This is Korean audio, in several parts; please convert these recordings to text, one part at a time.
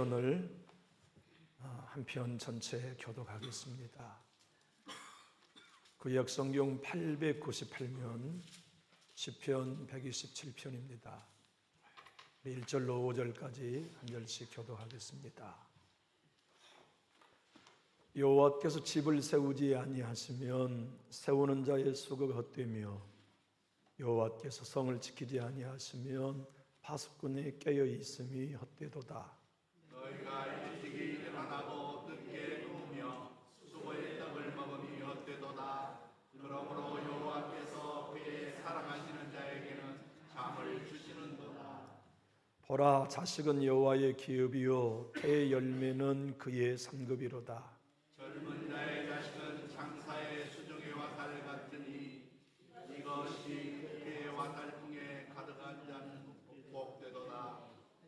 오늘 한 편 전체 교독하겠습니다. 구약 성경 898면 시편 127편입니다. 1절로 5절까지 한 절씩 교독하겠습니다. 여호와께서 집을 세우지 아니하시면 세우는 자의 수고가 헛되며 여호와께서 성을 지키지 아니하시면 파수꾼이 깨어 있음이 헛되도다. 너희가 일찍이 일어나고 늦게 누우며 수고의 떡을 먹음이 헛되도다. 그러므로 여호와께서 그의 사랑하시는 자에게는 잠을 주시는도다. 보라, 자식은 여호와의 기업이요 태의 열매는 그의 상급이로다. 젊은 자의 자식은 장사의 수종에와 달 같으니 이것이 그의 달풍에 가득한 자는 복되도다.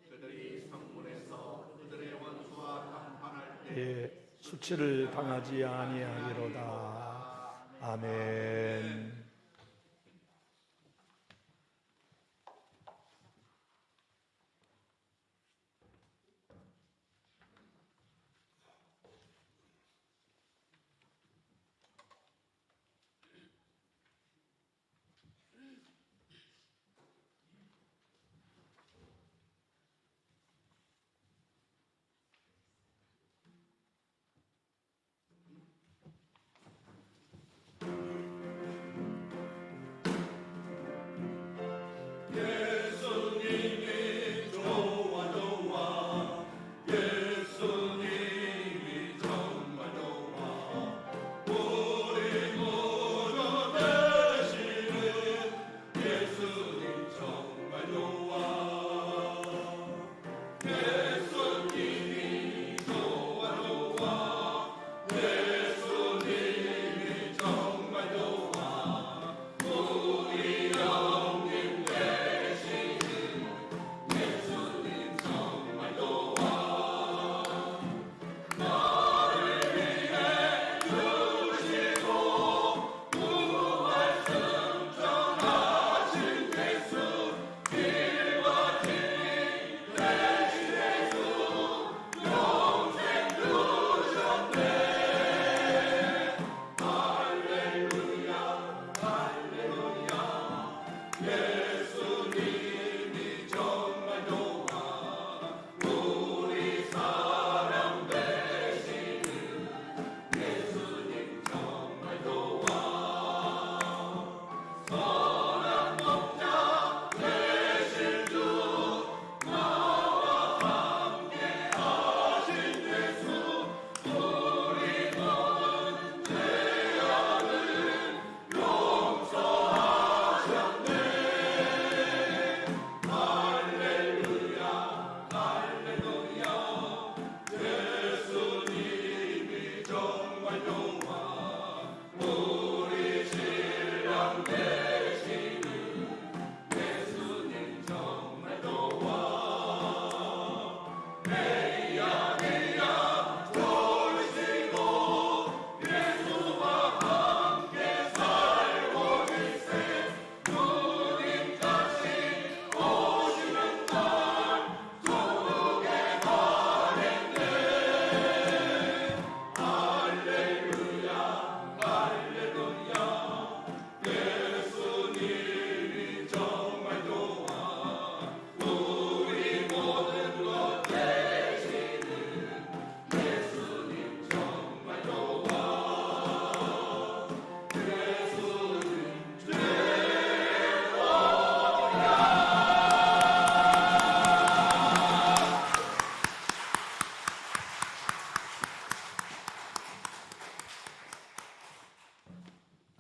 그들이 성문에서 그들의 원수와 담판할 때 수치를 당하지 아니하리로다. 아멘.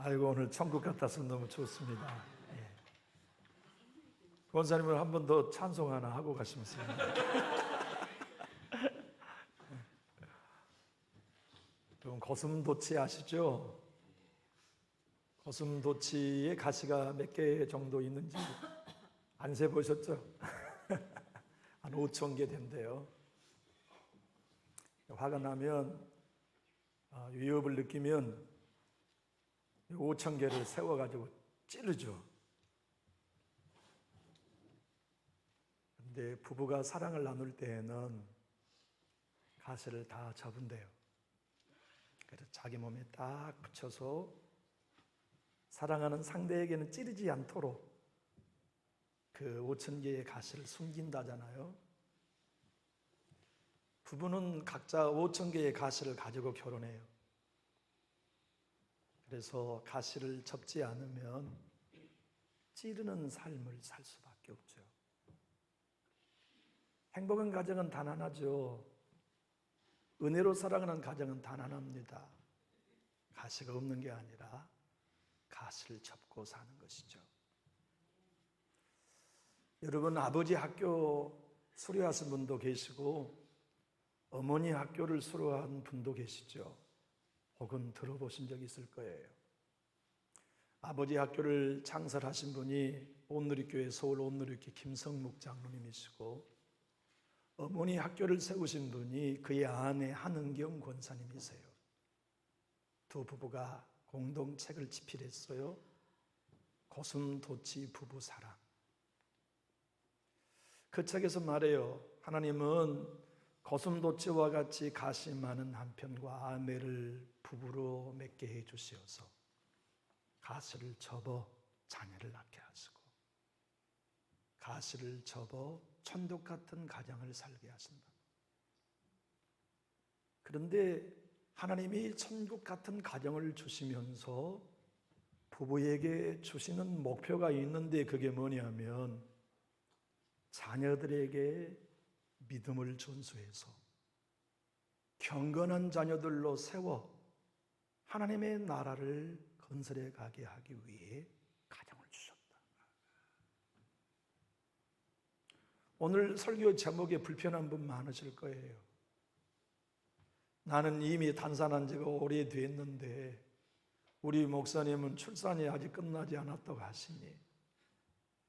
아이고, 오늘 천국 같아서 너무 좋습니다. 권사님을 한 번 더 찬송 하나 하고 가시면서. 여러분, 거슴도치 아시죠? 거슴도치의 가시가 몇 개 정도 있는지 안 세보셨죠? 한 5천 개 된대요. 화가 나면, 위협을 느끼면 5천 개를 세워가지고 찌르죠. 근데 부부가 사랑을 나눌 때에는 가시를 다 접은대요. 그래서 자기 몸에 딱 붙여서 사랑하는 상대에게는 찌르지 않도록 그 5,000개의 가시를 숨긴다잖아요. 부부는 각자 5,000개의 가시를 가지고 결혼해요. 그래서 가시를 접지 않으면 찌르는 삶을 살 수밖에 없죠. 행복한 가정은 단 하나죠. 은혜로 살아가는 가정은 단 하나입니다. 가시가 없는 게 아니라 가시를 접고 사는 것이죠. 여러분, 아버지 학교 수료하신 분도 계시고 어머니 학교를 수료한 분도 계시죠. 혹은 들어보신 적 있을 거예요. 아버지 학교를 창설하신 분이 온누리교회 서울 온누리교회 김성묵 장로님이시고 어머니 학교를 세우신 분이 그의 아내 한은경 권사님이세요. 두 부부가 공동 책을 집필했어요. 고슴도치 부부 사랑. 그 책에서 말해요. 하나님은 고슴도치와 같이 가시 많은 남편과 아내를 부부로 맺게 해 주시어서 가시를 접어 자녀를 낳게 하시고 가시를 접어 천국 같은 가정을 살게 하신다. 그런데 하나님이 천국 같은 가정을 주시면서 부부에게 주시는 목표가 있는데 그게 뭐냐면 자녀들에게 믿음을 전수해서 경건한 자녀들로 세워 하나님의 나라를 건설해 가게 하기 위해 가정을 주셨다. 오늘 설교 제목에 불편한 분 많으실 거예요. 나는 이미 단산한 지가 오래됐는데 우리 목사님은 출산이 아직 끝나지 않았다고 하시니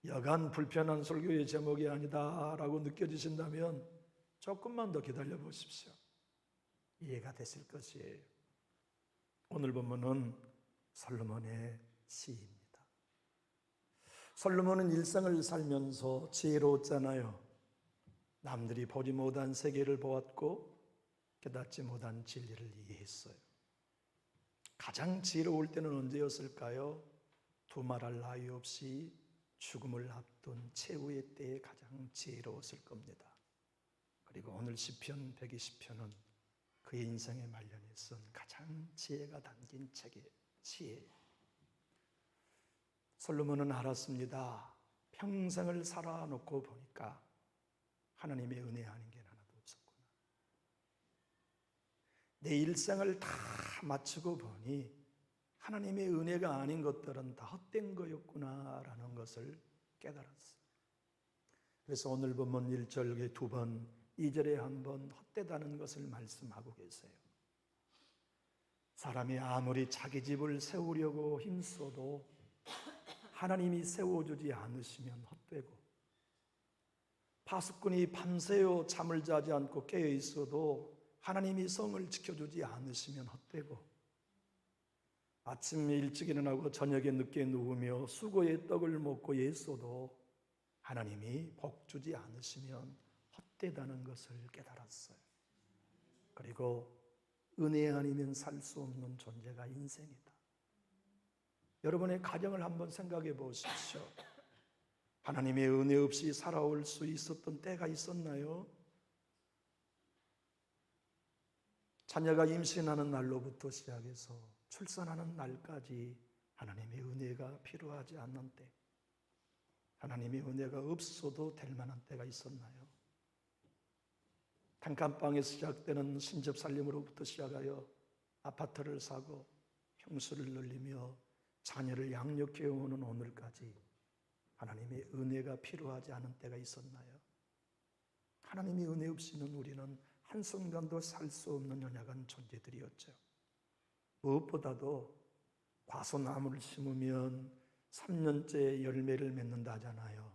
여간 불편한 설교의 제목이 아니다라고 느껴지신다면 조금만 더 기다려 보십시오. 이해가 되실 것이에요. 오늘 본문은 솔로몬의 시입니다. 솔로몬은 일생을 살면서 지혜로웠잖아요. 남들이 보지 못한 세계를 보았고 깨닫지 못한 진리를 이해했어요. 가장 지혜로울 때는 언제였을까요? 두말할 나위 없이 죽음을 앞둔 최후의 때에 가장 지혜로웠을 겁니다. 그리고 오늘 시편 120편은 그의 인생의 말년에 쓴 가장 지혜가 담긴 책의 지혜예요. 솔로몬은 알았습니다. 평생을 살아놓고 보니까 하나님의 은혜 아닌 게 하나도 없었구나. 내 일생을 다 마치고 보니 하나님의 은혜가 아닌 것들은 다 헛된 거였구나라는 것을 깨달았어요. 그래서 오늘 본문 1절에 2번, 2절에 한 번 헛되다는 것을 말씀하고 계세요. 사람이 아무리 자기 집을 세우려고 힘써도 하나님이 세워주지 않으시면 헛되고 파수꾼이 밤새워 잠을 자지 않고 깨어 있어도 하나님이 성을 지켜주지 않으시면 헛되고 아침에 일찍 일어나고 저녁에 늦게 누우며 수고의 떡을 먹고 애써도 하나님이 복 주지 않으시면 헛되다는 것을 깨달았어요. 그리고 은혜 아니면 살 수 없는 존재가 인생이다. 여러분의 가정을 한번 생각해 보십시오. 하나님의 은혜 없이 살아올 수 있었던 때가 있었나요? 자녀가 임신하는 날로부터 시작해서 출산하는 날까지 하나님의 은혜가 필요하지 않는 때, 하나님의 은혜가 없어도 될 만한 때가 있었나요? 단칸방에서 시작되는 신접 살림으로부터 시작하여 아파트를 사고 평수를 늘리며 자녀를 양육해 오는 오늘까지 하나님의 은혜가 필요하지 않은 때가 있었나요? 하나님의 은혜 없이는 우리는 한순간도 살 수 없는 연약한 존재들이었죠. 무엇보다도 과소나무를 심으면 3년째 열매를 맺는다 하잖아요.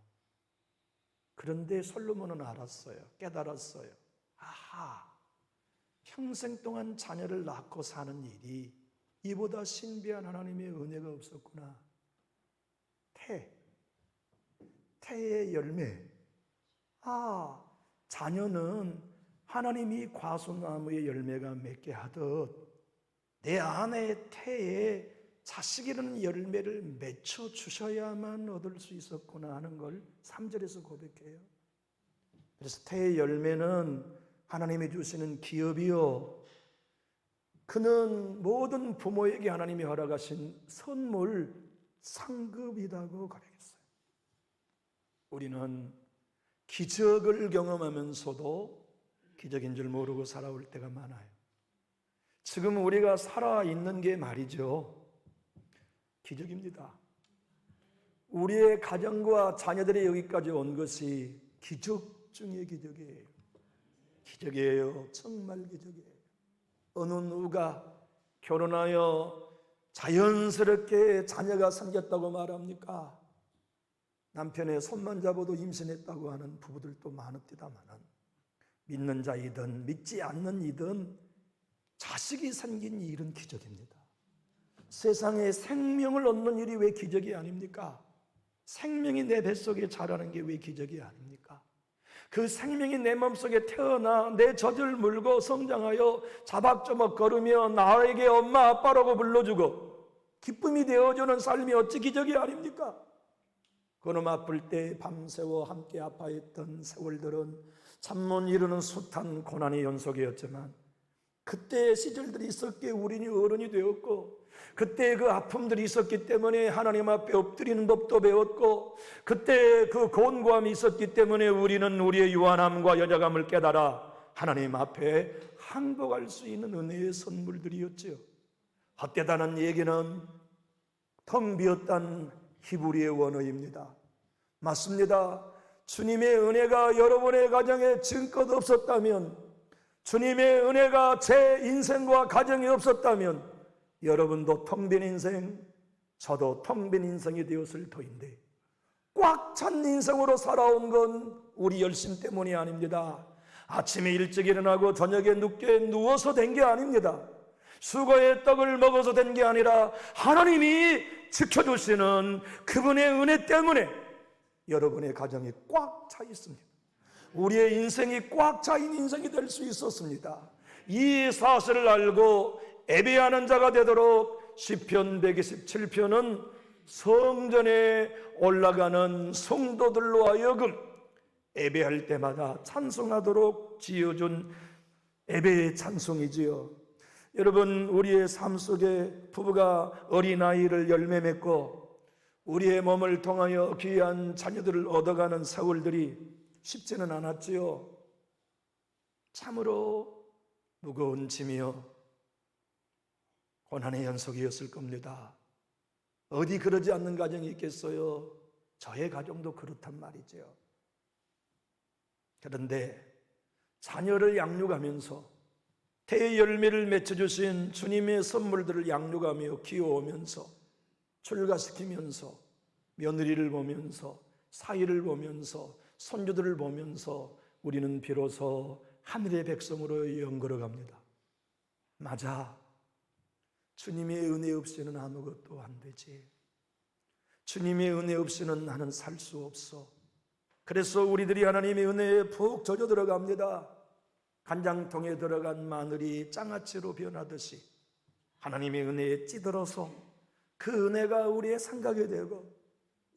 그런데 솔로몬은 알았어요. 깨달았어요. 아하, 평생 동안 자녀를 낳고 사는 일이 이보다 신비한 하나님의 은혜가 없었구나. 태의 열매. 자녀는 하나님이 과수나무의 열매가 맺게 하듯 내 아내의 태에 자식이라는 열매를 맺혀 주셔야만 얻을 수 있었구나 하는 걸 3절에서 고백해요. 그래서 태의 열매는 하나님이 주시는 기업이요, 그는 모든 부모에게 하나님이 허락하신 선물, 상급이라고 고백했어요. 우리는 기적을 경험하면서도 기적인 줄 모르고 살아올 때가 많아요. 지금 우리가 살아있는 게 말이죠, 기적입니다. 우리의 가정과 자녀들이 여기까지 온 것이 기적 중의 기적이에요. 기적이에요. 정말 기적이에요. 어느 누가 결혼하여 자연스럽게 자녀가 생겼다고 말합니까? 남편의 손만 잡아도 임신했다고 하는 부부들도 많읍니다마는, 믿는 자이든 믿지 않는 이든 자식이 생긴 일은 기적입니다. 세상에 생명을 얻는 일이 왜 기적이 아닙니까? 생명이 내 뱃속에 자라는 게 왜 기적이 아닙니까? 그 생명이 내 몸속에 태어나 내 젖을 물고 성장하여 자박조박 걸으며 나에게 엄마 아빠라고 불러주고 기쁨이 되어주는 삶이 어찌 기적이 아닙니까? 그놈 아플 때 밤새워 함께 아파했던 세월들은 잠못 이루는 숱한 고난의 연속이었지만, 그때의 시절들이 있었기에 우리는 어른이 되었고, 그때 그 아픔들이 있었기 때문에 하나님 앞에 엎드리는 법도 배웠고, 그때 그 곤고함이 있었기 때문에 우리는 우리의 유한함과 연약함을 깨달아 하나님 앞에 항복할 수 있는 은혜의 선물들이었지요. 헛되다는 얘기는 텅 비었다는 히브리의 원어입니다. 맞습니다. 주님의 은혜가 여러분의 가정에 증껏 없었다면, 주님의 은혜가 제 인생과 가정에 없었다면 여러분도 텅 빈 인생, 저도 텅 빈 인생이 되었을 터인데, 꽉 찬 인생으로 살아온 건 우리 열심 때문이 아닙니다. 아침에 일찍 일어나고 저녁에 늦게 누워서 된 게 아닙니다. 수고의 떡을 먹어서 된 게 아니라 하나님이 지켜주시는 그분의 은혜 때문에 여러분의 가정이 꽉 차 있습니다. 우리의 인생이 꽉 차인 인생이 될 수 있었습니다. 이 사실을 알고 예배하는 자가 되도록 시편 127편은 성전에 올라가는 성도들로 하여금 예배할 때마다 찬송하도록 지어준 예배의 찬송이지요. 여러분, 우리의 삶 속에 부부가 어린아이를 열매 맺고 우리의 몸을 통하여 귀한 자녀들을 얻어가는 세월들이 쉽지는 않았지요. 참으로 무거운 짐이요, 고난의 연속이었을 겁니다. 어디 그러지 않는 가정이 있겠어요? 저의 가정도 그렇단 말이죠. 그런데 자녀를 양육하면서 태의 열매를 맺혀주신 주님의 선물들을 양육하며 키워오면서 출가시키면서 며느리를 보면서 사위를 보면서 손주들을 보면서 우리는 비로소 하늘의 백성으로 연걸어갑니다. 맞아, 주님의 은혜 없이는 아무것도 안 되지. 주님의 은혜 없이는 나는 살 수 없어. 그래서 우리들이 하나님의 은혜에 푹 젖어 들어갑니다. 간장통에 들어간 마늘이 장아찌로 변하듯이 하나님의 은혜에 찌들어서 그 은혜가 우리의 생각이 되고,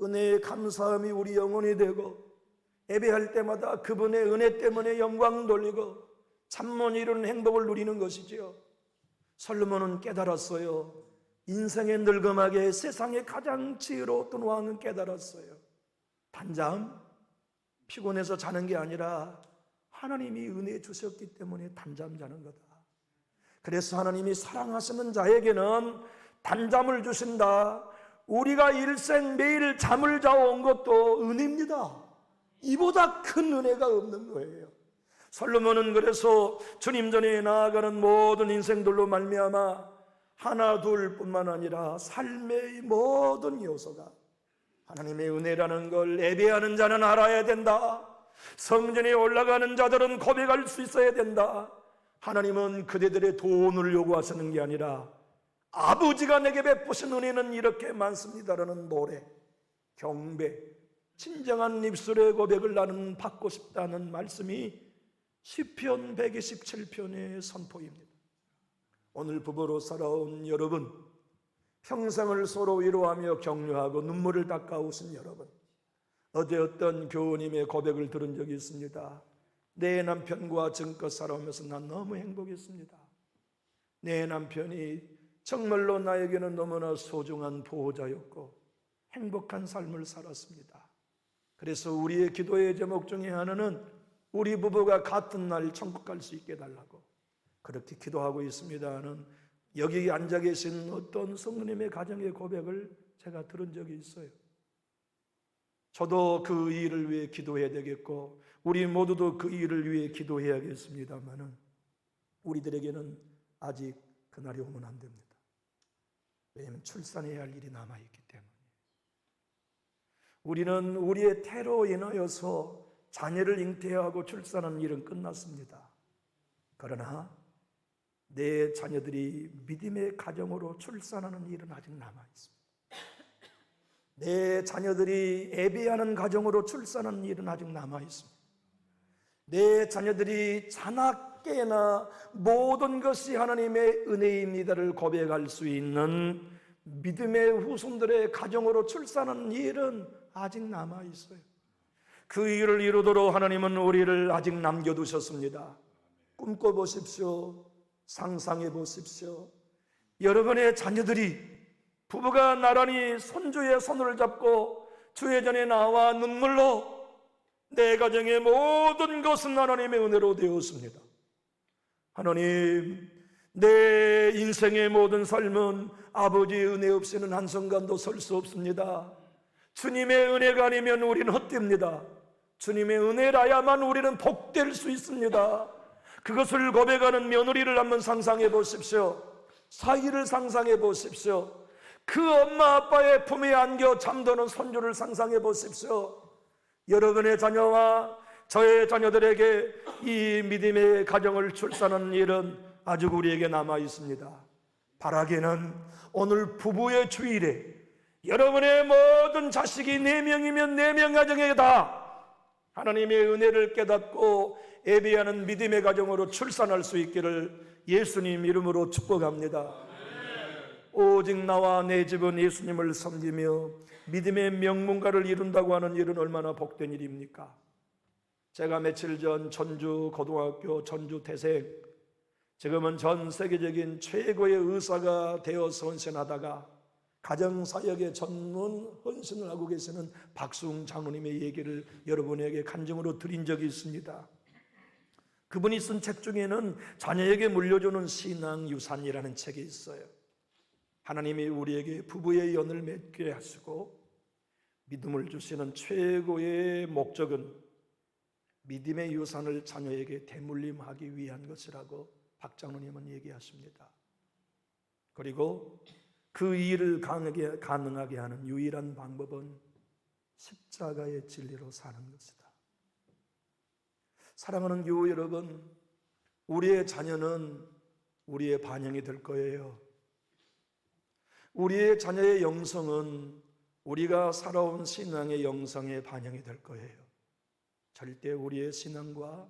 은혜의 감사함이 우리 영혼이 되고, 예배할 때마다 그분의 은혜 때문에 영광 돌리고 잠 못 이루는 행복을 누리는 것이지요. 솔로몬은 깨달았어요. 인생의 늙음하게 세상의 가장 지혜로웠던 왕은 깨달았어요. 단잠, 피곤해서 자는 게 아니라 하나님이 은혜 주셨기 때문에 단잠 자는 거다. 그래서 하나님이 사랑하시는 자에게는 단잠을 주신다. 우리가 일생 매일 잠을 자온 것도 은혜입니다. 이보다 큰 은혜가 없는 거예요. 솔로몬은 그래서 주님 전에 나아가는 모든 인생들로 말미암아 하나 둘뿐만 아니라 삶의 모든 요소가 하나님의 은혜라는 걸 예배하는 자는 알아야 된다. 성전에 올라가는 자들은 고백할 수 있어야 된다. 하나님은 그대들의 돈을 요구하시는 게 아니라 아버지가 내게 베푸신 은혜는 이렇게 많습니다라는 노래, 경배, 진정한 입술의 고백을 나는 받고 싶다는 말씀이 시편 127편의 선포입니다. 오늘 부부로 살아온 여러분, 평생을 서로 위로하며 격려하고 눈물을 닦아오신 여러분, 어제 어떤 교우님의 고백을 들은 적이 있습니다. 내 남편과 지금껏 살아오면서 난 너무 행복했습니다. 내 남편이 정말로 나에게는 너무나 소중한 보호자였고 행복한 삶을 살았습니다. 그래서 우리의 기도의 제목 중에 하나는 우리 부부가 같은 날 천국 갈 수 있게 해달라고 그렇게 기도하고 있습니다 하는 여기 앉아 계신 어떤 성도님의 가정의 고백을 제가 들은 적이 있어요. 저도 그 일을 위해 기도해야 되겠고 우리 모두도 그 일을 위해 기도해야겠습니다만은 우리들에게는 아직 그날이 오면 안 됩니다. 왜냐하면 출산해야 할 일이 남아있기 때문에. 우리는 우리의 태로 인하여서 자녀를 잉태하고 출산하는 일은 끝났습니다. 그러나 내 자녀들이 믿음의 가정으로 출산하는 일은 아직 남아있습니다. 내 자녀들이 예배하는 가정으로 출산하는 일은 아직 남아있습니다. 내 자녀들이 자나깨나 모든 것이 하나님의 은혜입니다를 고백할 수 있는 믿음의 후손들의 가정으로 출산하는 일은 아직 남아있어요. 그 일을 이루도록 하나님은 우리를 아직 남겨두셨습니다. 꿈꿔보십시오. 상상해보십시오. 여러분의 자녀들이 부부가 나란히 손주의 손을 잡고 주의 전에 나와 눈물로 내 가정의 모든 것은 하나님의 은혜로 되었습니다. 하나님, 내 인생의 모든 삶은 아버지의 은혜 없이는 한순간도 설 수 없습니다. 주님의 은혜가 아니면 우리는 헛됩니다. 주님의 은혜라야만 우리는 복될 수 있습니다. 그것을 고백하는 며느리를 한번 상상해 보십시오. 사위를 상상해 보십시오. 그 엄마 아빠의 품에 안겨 잠드는 손주를 상상해 보십시오. 여러분의 자녀와 저의 자녀들에게 이 믿음의 가정을 출산하는 일은 아직 우리에게 남아 있습니다. 바라기는 오늘 부부의 주일에 여러분의 모든 자식이 4명이면 4명 가정에 다 하나님의 은혜를 깨닫고 예배하는 믿음의 가정으로 출산할 수 있기를 예수님 이름으로 축복합니다. 오직 나와 내 집은 예수님을 섬기며 믿음의 명문가를 이룬다고 하는 일은 얼마나 복된 일입니까? 제가 며칠 전 전주 고등학교 전주 대생, 지금은 전 세계적인 최고의 의사가 되어서 헌신하다가 가정사역에 전문 헌신을 하고 계시는 박수웅 장로님의 얘기를 여러분에게 간증으로 드린 적이 있습니다. 그분이 쓴 책 중에는 자녀에게 물려주는 신앙유산이라는 책이 있어요. 하나님이 우리에게 부부의 연을 맺게 하시고 믿음을 주시는 최고의 목적은 믿음의 유산을 자녀에게 대물림하기 위한 것이라고 박 장로님은 얘기하십니다. 그리고 그 일을 가능하게 하는 유일한 방법은 십자가의 진리로 사는 것이다. 사랑하는 교우 여러분, 우리의 자녀는 우리의 반영이 될 거예요. 우리의 자녀의 영성은 우리가 살아온 신앙의 영성에 반영이 될 거예요. 절대 우리의 신앙과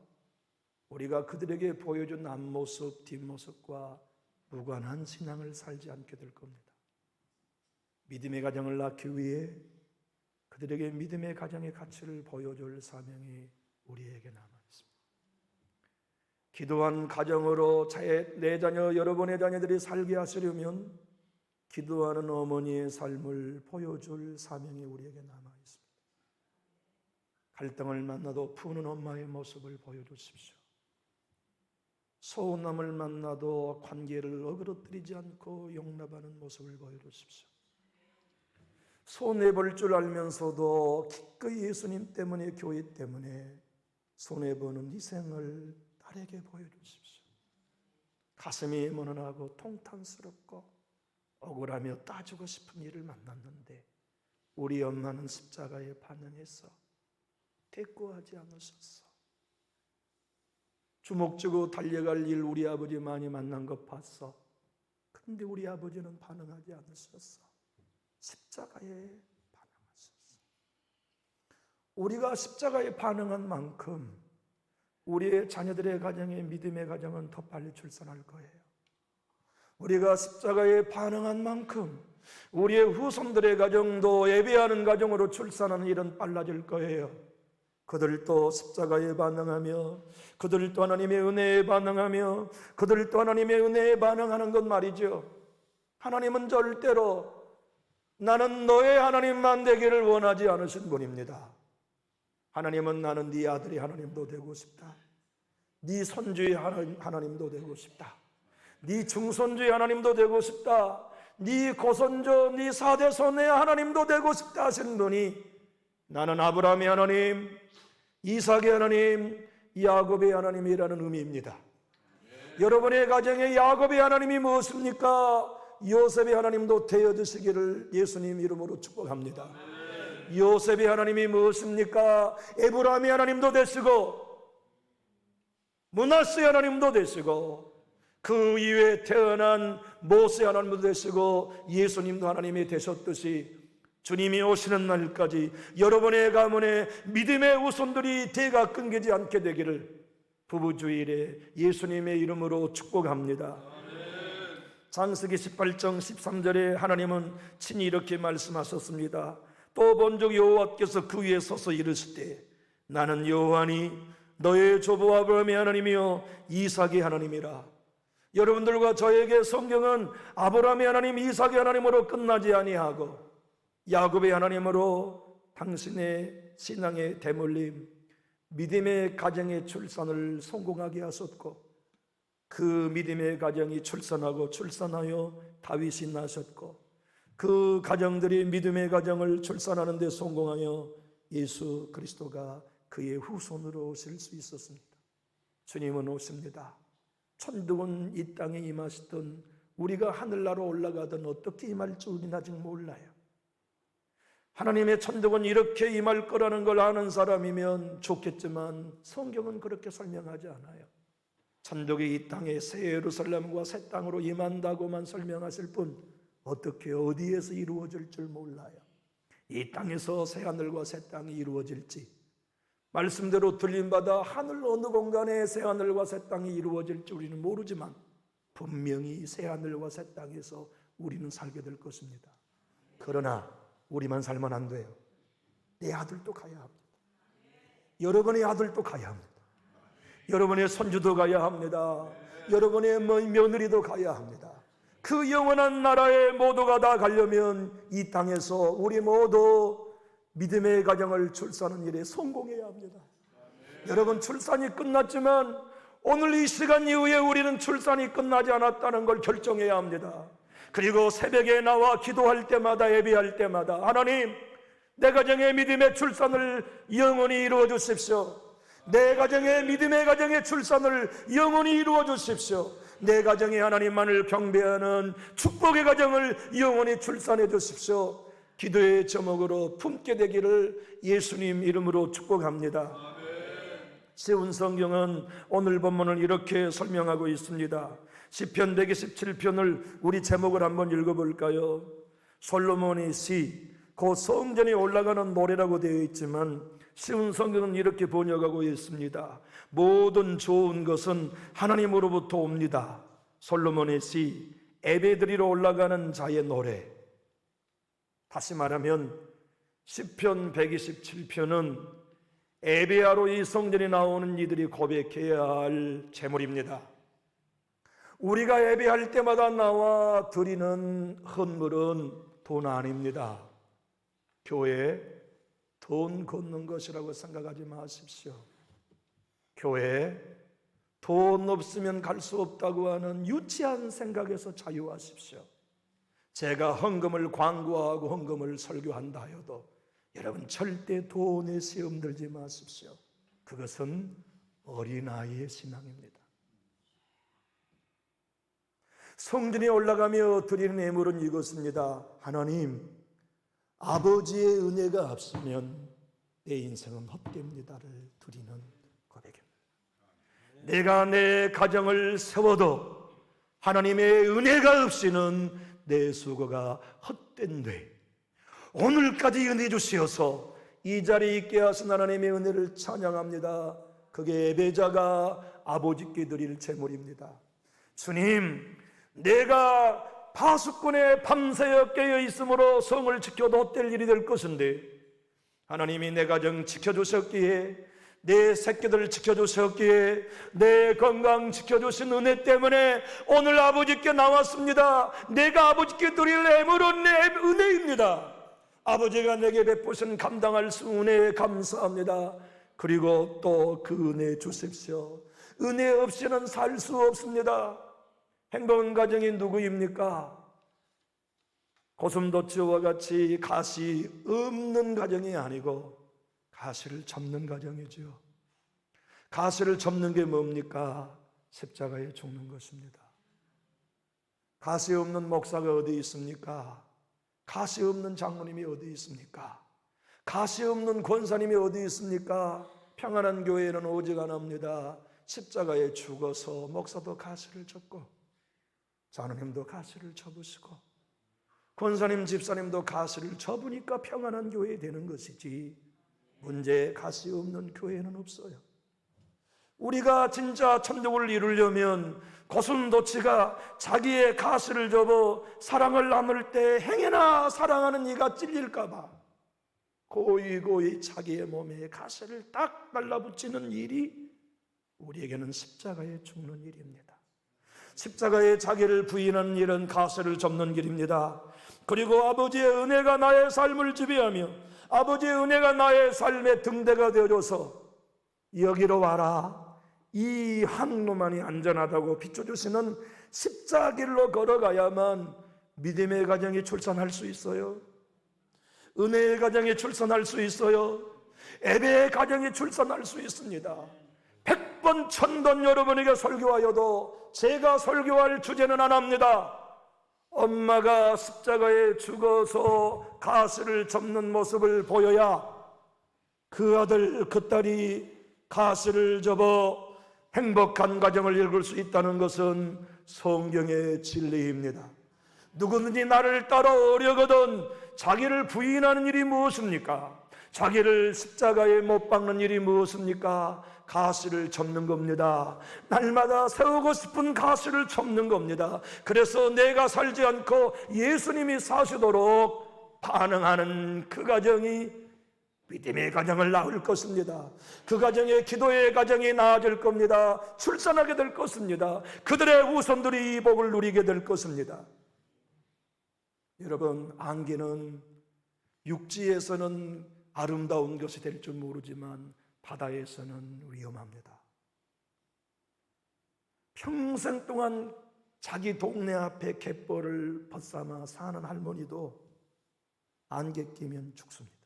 우리가 그들에게 보여준 앞모습, 뒷모습과 무관한 신앙을 살지 않게 될 겁니다. 믿음의 가정을 낳기 위해 그들에게 믿음의 가정의 가치를 보여줄 사명이 우리에게 남아 있습니다. 기도한 가정으로 내 자녀, 여러분의 자녀들이 살게 하시려면 기도하는 어머니의 삶을 보여줄 사명이 우리에게 남아 있습니다. 갈등을 만나도 푸는 엄마의 모습을 보여주십시오. 서운함을 만나도 관계를 어그러뜨리지 않고 용납하는 모습을 보여주십시오. 손해볼 줄 알면서도 기꺼이 예수님 때문에, 교회 때문에 손해보는 희생을 딸에게 보여주십시오. 가슴이 무난하고 통탄스럽고 억울하며 따지고 싶은 일을 만났는데 우리 엄마는 십자가에 반응해서 대꾸하지 않으셨어. 주먹 쥐고 달려갈 일 우리 아버지 많이 만난 것 봤어. 그런데 우리 아버지는 반응하지 않으셨어. 십자가에 반응하셨어. 우리가 십자가에 반응한 만큼 우리의 자녀들의 가정에 믿음의 가정은 더 빨리 출산할 거예요. 우리가 십자가에 반응한 만큼 우리의 후손들의 가정도 예배하는 가정으로 출산하는 일은 빨라질 거예요. 그들도 십자가에 반응하며, 그들도 하나님의 은혜에 반응하며, 그들도 하나님의 은혜에 반응하는 것 말이죠. 하나님은 절대로 나는 너의 하나님만 되기를 원하지 않으신 분입니다. 하나님은 나는 네 아들이 하나님도 되고 싶다. 네 손주의 하나님도 되고 싶다. 네 중손주의 하나님도 되고 싶다. 네 고손주, 네 4대 손의 하나님도 되고 싶다 하신 분이 나는 아브라함의 하나님, 이삭의 하나님, 야곱의 하나님이라는 의미입니다. 여러분의 가정에 야곱의 하나님이 무엇입니까? 요셉의 하나님도 되어주시기를 예수님 이름으로 축복합니다. 요셉의 하나님이 무엇입니까? 에브라임의 하나님도 되시고 므낫세의 하나님도 되시고 그 이후에 태어난 모세의 하나님도 되시고 예수님도 하나님이 되셨듯이 주님이 오시는 날까지 여러분의 가문에 믿음의 후손들이 대가 끊기지 않게 되기를 부부주일에 예수님의 이름으로 축복합니다. 창세기 18장 13절에 하나님은 친히 이렇게 말씀하셨습니다. 또 본즉 여호와께서 그 위에 서서 이르시되 나는 여호와니 너의 조부 아브라함의 하나님이요 이삭의 하나님이라. 여러분들과 저에게 성경은 아브라함의 하나님, 이삭의 하나님으로 끝나지 아니하고 야곱의 하나님으로 당신의 신앙의 대물림, 믿음의 가정의 출산을 성공하게 하셨고 그 믿음의 가정이 출산하여 다윗이 나셨고 그 가정들이 믿음의 가정을 출산하는 데 성공하여 예수 그리스도가 그의 후손으로 오실 수 있었습니다. 주님은 오십니다. 천국은 이 땅에 임하시던 우리가 하늘나라로 올라가든 어떻게 임할지 우리는 아직 몰라요. 하나님의 천국은 이렇게 임할 거라는 걸 아는 사람이면 좋겠지만 성경은 그렇게 설명하지 않아요. 천국이 이 땅에 새 예루살렘과 새 땅으로 임한다고만 설명하실 뿐 어떻게 어디에서 이루어질 줄 몰라요. 이 땅에서 새 하늘과 새 땅이 이루어질지 말씀대로 들림받아 하늘 어느 공간에 새 하늘과 새 땅이 이루어질지 우리는 모르지만 분명히 새 하늘과 새 땅에서 우리는 살게 될 것입니다. 그러나 우리만 살면 안 돼요. 내 아들도 가야 합니다. 여러분의 아들도 가야 합니다. 여러분의 손주도 가야 합니다. 여러분의 며느리도 가야 합니다. 그 영원한 나라에 모두가 다 가려면 이 땅에서 우리 모두 믿음의 가정을 출산하는 일에 성공해야 합니다. 여러분 출산이 끝났지만 오늘 이 시간 이후에 우리는 출산이 끝나지 않았다는 걸 결정해야 합니다. 그리고 새벽에 나와 기도할 때마다 예배할 때마다 하나님 내 가정의 믿음의 출산을 영원히 이루어 주십시오. 내 가정의 믿음의 가정의 출산을 영원히 이루어 주십시오. 내 가정에 하나님만을 경배하는 축복의 가정을 영원히 출산해 주십시오. 기도의 제목으로 품게 되기를 예수님 이름으로 축복합니다. 세운 성경은 오늘 본문을 이렇게 설명하고 있습니다. 시편 127편을 우리 제목을 한번 읽어볼까요? 솔로몬의 시, 그 성전에 올라가는 노래라고 되어 있지만 세운 성경은 이렇게 번역하고 있습니다. 모든 좋은 것은 하나님으로부터 옵니다. 솔로몬의 시, 예배드리러 올라가는 자의 노래. 다시 말하면 시편 127편은 예배하러 이 성전에 나오는 이들이 고백해야 할 제물입니다. 우리가 예배할 때마다 나와 드리는 헌물은 돈 아닙니다. 교회에 돈 걷는 것이라고 생각하지 마십시오. 교회에 돈 없으면 갈 수 없다고 하는 유치한 생각에서 자유하십시오. 제가 헌금을 광고하고 헌금을 설교한다 하여도 여러분 절대 돈에 시험 들지 마십시오. 그것은 어린아이의 신앙입니다. 성전에 올라가며 드리는 예물은 이것입니다. 하나님, 아버지의 은혜가 없으면 내 인생은 헛됩니다를 드리는 고백입니다. 내가 내 가정을 세워도 하나님의 은혜가 없이는 내 수고가 헛된데 오늘까지 은혜 주시어서 이 자리에 있게 하신 하나님의 은혜를 찬양합니다. 그게 예배자가 아버지께 드릴 제물입니다. 주님, 내가 파수꾼의 밤새여 깨어 있으므로 성을 지켜도 될 일이 될 것인데 하나님이 내 가정 지켜주셨기에, 내 새끼들 지켜주셨기에, 내 건강 지켜주신 은혜 때문에 오늘 아버지께 나왔습니다. 내가 아버지께 드릴 예물은 내 은혜입니다. 아버지가 내게 베푸신 감당할 수 은혜에 감사합니다. 그리고 또 그 은혜 주십시오. 은혜 없이는 살 수 없습니다. 행복한 가정이 누구입니까? 고슴도치와 같이 가시 없는 가정이 아니고 가시를 접는 가정이죠. 가시를 접는 게 뭡니까? 십자가에 죽는 것입니다. 가시 없는 목사가 어디 있습니까? 가시 없는 장로님이 어디 있습니까? 가시 없는 권사님이 어디 있습니까? 평안한 교회는 오직 하나입니다. 십자가에 죽어서 목사도 가시를 접고 장로님도 가시를 접으시고 권사님 집사님도 가시를 접으니까 평안한 교회 되는 것이지, 문제에 가시 없는 교회는 없어요. 우리가 진짜 천국을 이루려면 고슴도치가 자기의 가시를 접어 사랑을 나눌 때 행여나 사랑하는 이가 찔릴까 봐 고이고이 자기의 몸에 가시를 딱 달라붙이는 일이 우리에게는 십자가에 죽는 일입니다. 십자가에 자기를 부인하는 일은 가시를 접는 길입니다. 그리고 아버지의 은혜가 나의 삶을 지배하며 아버지의 은혜가 나의 삶의 등대가 되어줘서 여기로 와라, 이 항로만이 안전하다고 비춰주시는 십자길로 걸어가야만 믿음의 가정이 출산할 수 있어요. 은혜의 가정이 출산할 수 있어요. 예배의 가정이 출산할 수 있습니다. 100번 1000번 여러분에게 설교하여도 제가 설교할 주제는 하나입니다. 엄마가 십자가에 죽어서 가시를 접는 모습을 보여야 그 아들 그 딸이 가시를 접어 행복한 가정을 이룰 수 있다는 것은 성경의 진리입니다. 누구든지 나를 따라오려거든 자기를 부인하는 일이 무엇입니까? 자기를 십자가에 못 박는 일이 무엇입니까? 가시를 접는 겁니다. 날마다 세우고 싶은 가시를 접는 겁니다. 그래서 내가 살지 않고 예수님이 사시도록 반응하는 그 가정이 믿음의 가정을 낳을 것입니다. 그 가정의 기도의 가정이 나아질 겁니다. 출산하게 될 것입니다. 그들의 후손들이 이 복을 누리게 될 것입니다. 여러분, 안개는 육지에서는 아름다운 것이 될 줄 모르지만 바다에서는 위험합니다. 평생 동안 자기 동네 앞에 갯벌을 벗삼아 사는 할머니도 안개 끼면 죽습니다.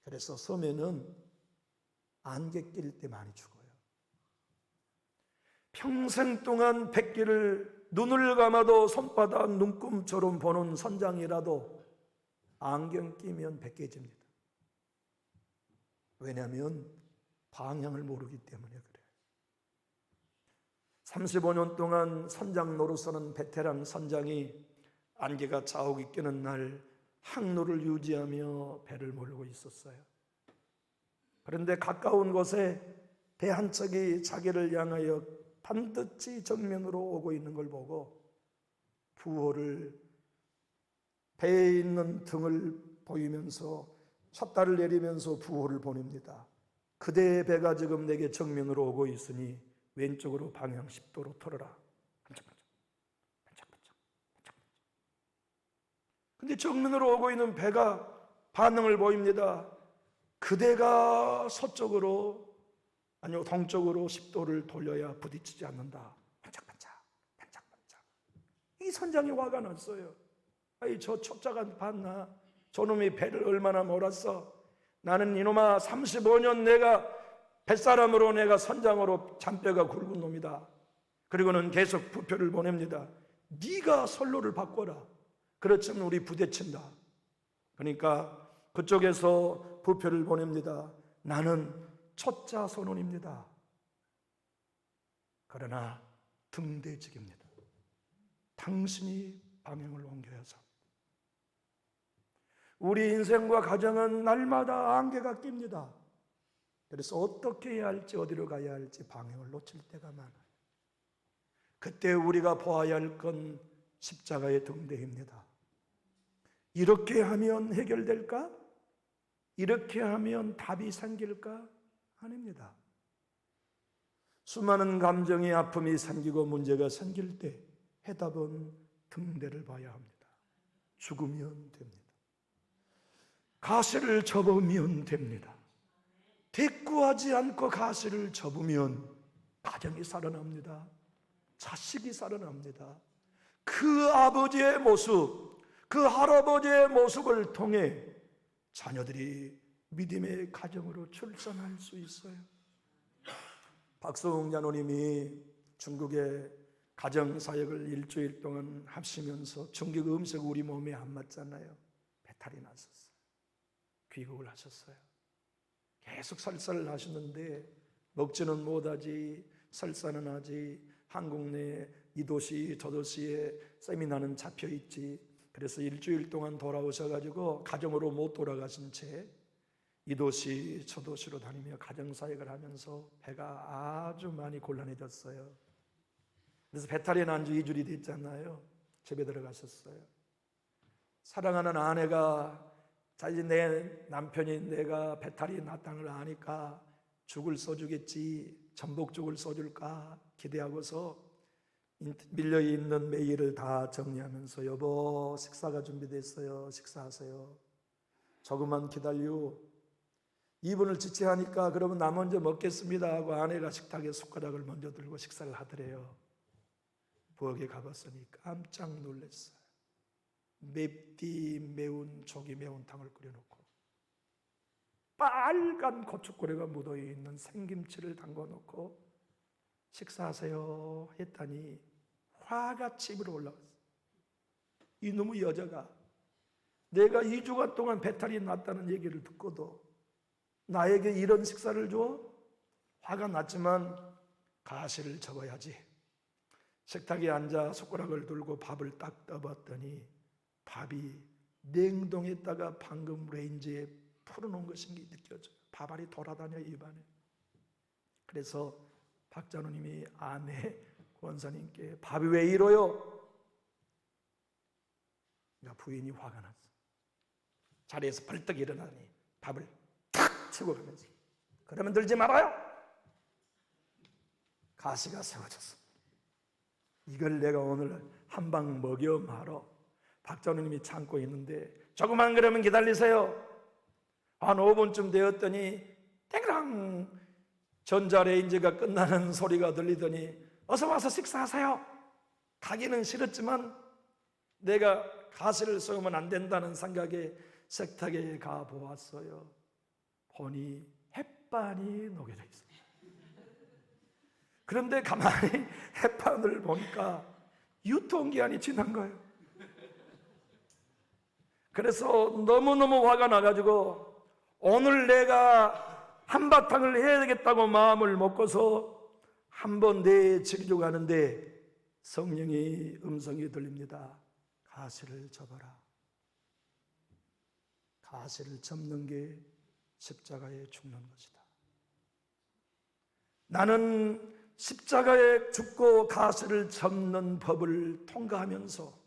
그래서 섬에는 안개 낄 때 많이 죽어요. 평생 동안 백기를 눈을 감아도 손바닥 눈금처럼 보는 선장이라도 안경 끼면 벗겨집니다. 왜냐하면 방향을 모르기 때문에 그래요. 35년 동안 선장 노릇하는 베테랑 선장이 안개가 자욱이 끼는 날 항로를 유지하며 배를 몰고 있었어요. 그런데 가까운 곳에 배 한 척이 자기를 향하여 반드시 정면으로 오고 있는 걸 보고 부호를 배에 있는 등을 보이면서 찻다를 내리면서 부호를 보냅니다. 그대의 배가 지금 내게 정면으로 오고 있으니 왼쪽으로 방향 10도로 틀어라. 반짝반짝. 근데 정면으로 오고 있는 배가 반응을 보입니다. 그대가 서쪽으로 아니요 동쪽으로 10도를 돌려야 부딪히지 않는다. 반짝반짝. 이 선장이 화가 났어요. 아이 저 촉자가 봤나? 저놈이 배를 얼마나 몰았어. 나는 이놈아 35년 내가 뱃사람으로 내가 선장으로 잔뼈가 굵은 놈이다. 그리고는 계속 부표를 보냅니다. 네가 선로를 바꿔라. 그렇지만 우리 부딪힌다. 그러니까 그쪽에서 부표를 보냅니다. 나는 초자 선원입니다. 그러나 등대직입니다. 당신이 방향을 옮겨야 합니다. 우리 인생과 가정은 날마다 안개가 낍니다. 그래서 어떻게 해야 할지, 어디로 가야 할지 방향을 놓칠 때가 많아요. 그때 우리가 보아야 할 건 십자가의 등대입니다. 이렇게 하면 해결될까? 이렇게 하면 답이 생길까? 아닙니다. 수많은 감정의 아픔이 생기고 문제가 생길 때 해답은 등대를 봐야 합니다. 죽으면 됩니다. 가시를 접으면 됩니다. 대꾸하지 않고 가시를 접으면 가정이 살아납니다. 자식이 살아납니다. 그 아버지의 모습, 그 할아버지의 모습을 통해 자녀들이 믿음의 가정으로 출산할 수 있어요. 박수홍 장로님이 중국에 가정사역을 일주일 동안 하시면서 중국 음식 우리 몸에 안 맞잖아요. 배탈이 났었어요. 귀국을 하셨어요. 계속 설사를 하시는데 먹지는 못하지, 설사는 하지, 한국 내 이 도시 저 도시에 세미나는 잡혀있지. 그래서 일주일 동안 돌아오셔가지고 가정으로 못 돌아가신 채 이 도시 저 도시로 다니며 가정사역을 하면서 배가 아주 많이 곤란해졌어요. 그래서 배탈이 난 지 2주일이 됐잖아요. 집에 들어가셨어요. 사랑하는 아내가 자기 내 남편이 내가 배탈이 났다는 걸 아니까 죽을 써주겠지, 전복죽을 써줄까 기대하고서 밀려있는 메일을 다 정리하면서 여보 식사가 준비됐어요. 식사하세요. 조금만 기다려. 2분을 지체하니까 그러면 나 먼저 먹겠습니다 하고 아내가 식탁에 숟가락을 먼저 들고 식사를 하더래요. 부엌에 가봤으니 깜짝 놀랐어요. 맵디 매운 조기 매운탕을 끓여놓고 빨간 고춧가루가 묻어있는 생김치를 담궈놓고 식사하세요 했더니 화가 집으로 올라왔어요. 이놈의 여자가 내가 2주간 동안 배탈이 났다는 얘기를 듣고도 나에게 이런 식사를 줘? 화가 났지만 가시를 접어야지. 식탁에 앉아 숟가락을 들고 밥을 딱 떠봤더니 밥이 냉동했다가 방금 레인지에 풀어놓은 것인 게 느껴져요. 밥알이 돌아다녀 입안에. 그래서 박장로님이 아내 권사님께 밥이 왜 이러요? 그러니까 부인이 화가 났어. 자리에서 벌떡 일어나니 밥을 탁 치고 가면서 그러면 들지 말아요. 가시가 세워졌어. 이걸 내가 오늘 한 방 먹여 말어. 박장로님이 참고 있는데 조금만 그러면 기다리세요. 한 5분쯤 되었더니 땡랑 전자레인지가 끝나는 소리가 들리더니 어서 와서 식사하세요. 가기는 싫었지만 내가 가시를 쏘면 안 된다는 생각에 식탁에 가보았어요. 보니 햇반이 녹여져 있어요. 그런데 가만히 햇반을 보니까 유통기한이 지난 거예요. 그래서 너무너무 화가 나가지고 오늘 내가 한바탕을 해야 되겠다고 마음을 먹고서 한번 내치려고 하는데 성령의 음성이 들립니다. 가시를 접어라. 가시를 접는 게 십자가에 죽는 것이다. 나는 십자가에 죽고 가시를 접는 법을 통과하면서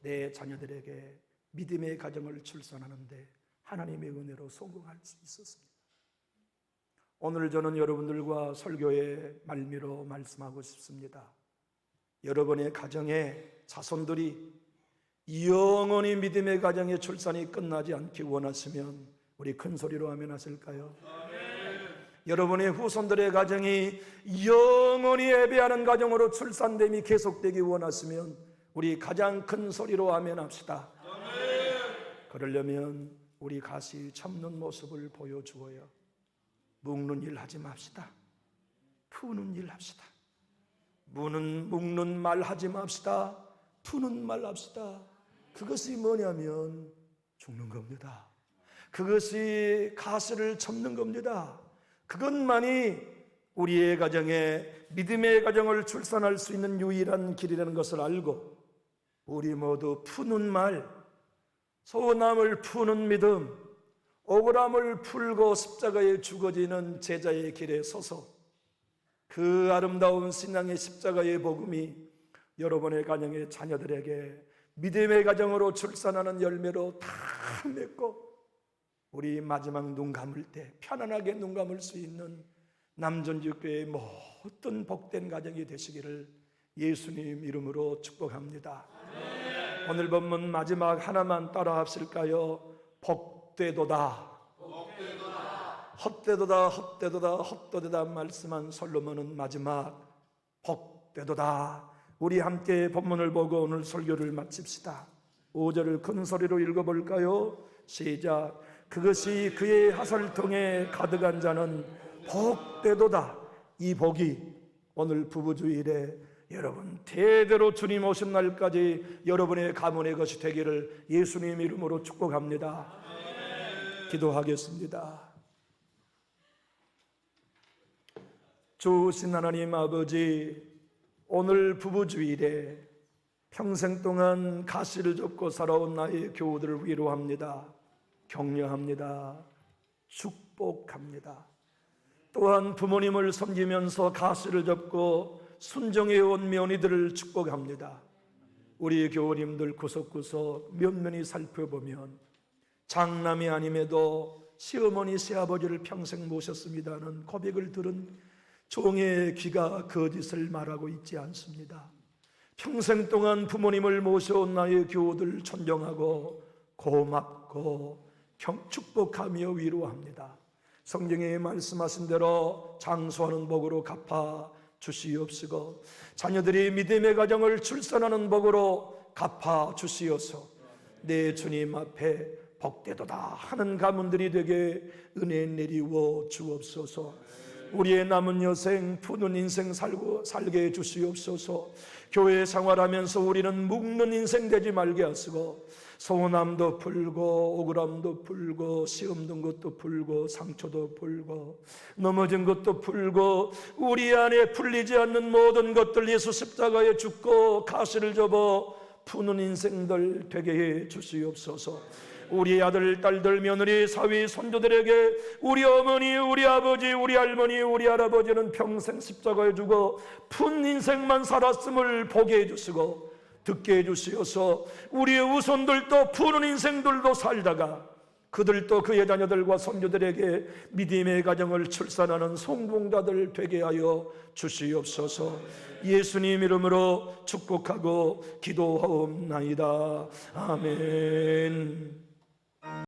내 자녀들에게 믿음의 가정을 출산하는데 하나님의 은혜로 성공할 수 있었습니다. 오늘 저는 여러분들과 설교의 말미로 말씀하고 싶습니다. 여러분의 가정에 자손들이 영원히 믿음의 가정의 출산이 끝나지 않기 원하시면 우리 큰 소리로 아멘 하실까요? 여러분의 후손들의 가정이 영원히 예배하는 가정으로 출산됨이 계속되기 원하시면 우리 가장 큰 소리로 아멘 합시다. 그러려면 우리 가시 접는 모습을 보여주어요. 묶는 일 하지 맙시다. 푸는 일 합시다. 묶는 말 하지 맙시다. 푸는 말 합시다. 그것이 뭐냐면 죽는 겁니다. 그것이 가시를 접는 겁니다. 그것만이 우리의 가정에 믿음의 가정을 출산할 수 있는 유일한 길이라는 것을 알고 우리 모두 푸는 말, 서운함을 푸는 믿음, 억울함을 풀고 십자가에 죽어지는 제자의 길에 서서 그 아름다운 신앙의 십자가의 복음이 여러분의 가정의 자녀들에게 믿음의 가정으로 출산하는 열매로 다 맺고 우리 마지막 눈 감을 때 편안하게 눈 감을 수 있는 남전주교회의 모든 복된 가정이 되시기를 예수님 이름으로 축복합니다. 오늘 본문 마지막 하나만 따라 하실까요? 복되도다. 헛되도다 헛되도다 헛되도다 말씀한 솔로몬은 마지막 복되도다. 우리 함께 본문을 보고 오늘 설교를 마칩시다. 5절을 큰 소리로 읽어볼까요? 시작. 그것이 그의 하설통에 가득한 자는 복되도다. 이 복이 오늘 부부주일에 여러분 대대로 주님 오신 날까지 여러분의 가문의 것이 되기를 예수님 이름으로 축복합니다. 기도하겠습니다. 주신 하나님 아버지, 오늘 부부주일에 평생 동안 가시를 접고 살아온 나의 교우들을 위로합니다. 격려합니다. 축복합니다. 또한 부모님을 섬기면서 가시를 접고 순종해온 며느리들을 축복합니다. 우리 교우님들 구석구석 면면히 살펴보면 장남이 아님에도 시어머니 시아버지를 평생 모셨습니다는 고백을 들은 종의 귀가 거짓을 말하고 있지 않습니다. 평생 동안 부모님을 모셔온 나의 교우들 존경하고 고맙고 축복하며 위로합니다. 성경에 말씀하신 대로 장수하는 복으로 갚아 주시옵시고 자녀들이 믿음의 가정을 출산하는 복으로 갚아 주시옵소서. 내 주님 앞에 복되도다 하는 가문들이 되게 은혜 내리워 주옵소서. 우리의 남은 여생 푸는 인생 살게 해주시옵소서. 교회 생활하면서 우리는 묵는 인생 되지 말게 하시고 서운함도 풀고 억울함도 풀고 시험 든 것도 풀고 상처도 풀고 넘어진 것도 풀고 우리 안에 풀리지 않는 모든 것들 예수 십자가에 죽고 가시를 접어 푸는 인생들 되게 해 주시옵소서. 우리 아들, 딸들, 며느리, 사위, 손주들에게 우리 어머니, 우리 아버지, 우리 할머니, 우리 할아버지는 평생 십자가에 죽어 푼 인생만 살았음을 보게 해주시고 듣게 해주시어서 우리의 후손들도 푸는 인생들도 살다가 그들도 그의 자녀들과 손주들에게 믿음의 가정을 출산하는 성공자들 되게 하여 주시옵소서. 예수님 이름으로 축복하고 기도하옵나이다. 아멘.